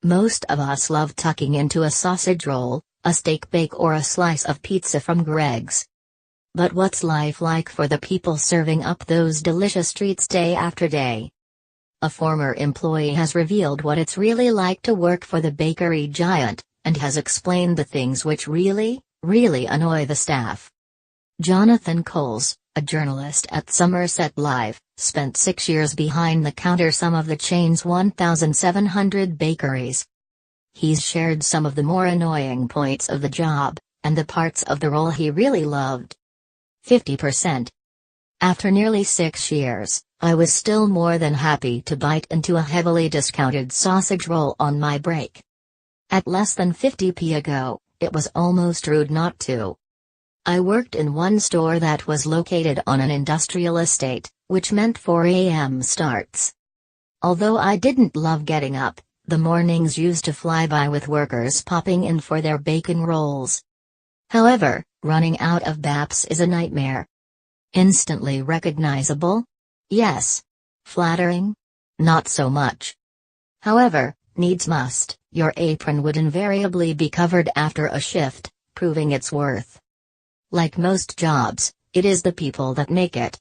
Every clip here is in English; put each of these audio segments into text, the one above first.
Most of us love tucking into a sausage roll, a steak bake or a slice of pizza from Greg's. But what's life like for the people serving up those delicious treats day after day? A former employee has revealed what it's really like to work for the bakery giant, and has explained the things which really annoy the staff. Jonathan Coles, a journalist at Somerset Live, spent 6 years behind the counter some of the chain's 1,700 bakeries. He's shared some of the more annoying points of the job, and the parts of the role he really loved. 50%. After nearly 6 years, I was still more than happy to bite into a heavily discounted sausage roll on my break. At less than 50p a go, it was almost rude not to. I worked in one store that was located on an industrial estate, which meant 4 a.m. starts. Although I didn't love getting up, the mornings used to fly by with workers popping in for their bacon rolls. However, running out of BAPs is a nightmare. Instantly recognizable? Yes. Flattering? Not so much. However, needs must, your apron would invariably be covered after a shift, proving its worth. Like most jobs, it is the people that make it.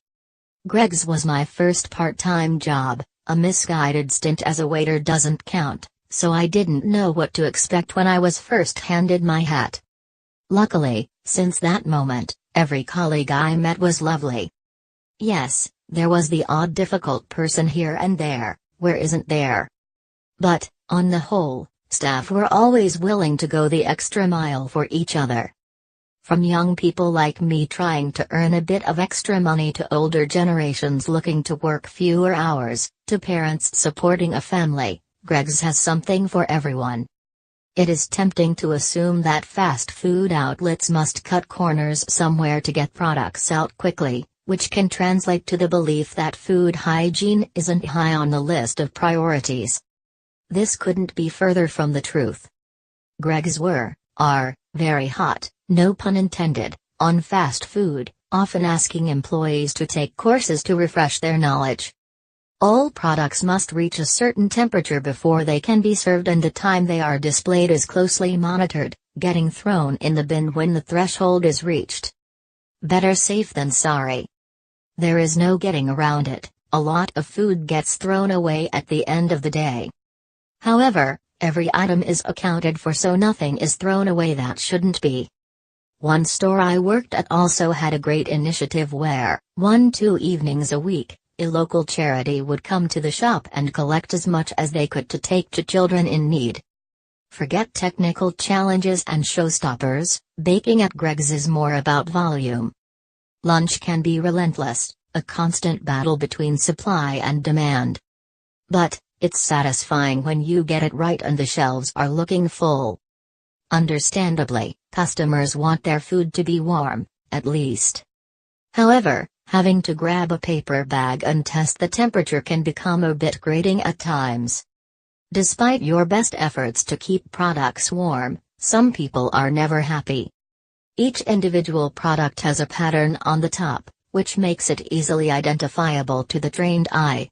Greg's was my first part-time job. A misguided stint as a waiter doesn't count, so I didn't know what to expect when I was first handed my hat. Luckily, since that moment, every colleague I met was lovely. Yes, there was the odd difficult person here and there, where isn't there? But, on the whole, staff were always willing to go the extra mile for each other. From young people like me trying to earn a bit of extra money to older generations looking to work fewer hours, to parents supporting a family, Greg's has something for everyone. It is tempting to assume that fast food outlets must cut corners somewhere to get products out quickly, which can translate to the belief that food hygiene isn't high on the list of priorities. This couldn't be further from the truth. Greg's are, very hot, no pun intended, on fast food, often asking employees to take courses to refresh their knowledge. All products must reach a certain temperature before they can be served, and the time they are displayed is closely monitored, getting thrown in the bin when the threshold is reached. Better safe than sorry. There is no getting around it, a lot of food gets thrown away at the end of the day. However, every item is accounted for, so nothing is thrown away that shouldn't be. One store I worked at also had a great initiative where, 1-2 evenings a week, a local charity would come to the shop and collect as much as they could to take to children in need. Forget technical challenges and showstoppers, baking at Greg's is more about volume. Lunch can be relentless, a constant battle between supply and demand. But, it's satisfying when you get it right and the shelves are looking full. Understandably, customers want their food to be warm, at least. However, having to grab a paper bag and test the temperature can become a bit grating at times. Despite your best efforts to keep products warm, some people are never happy. Each individual product has a pattern on the top, which makes it easily identifiable to the trained eye.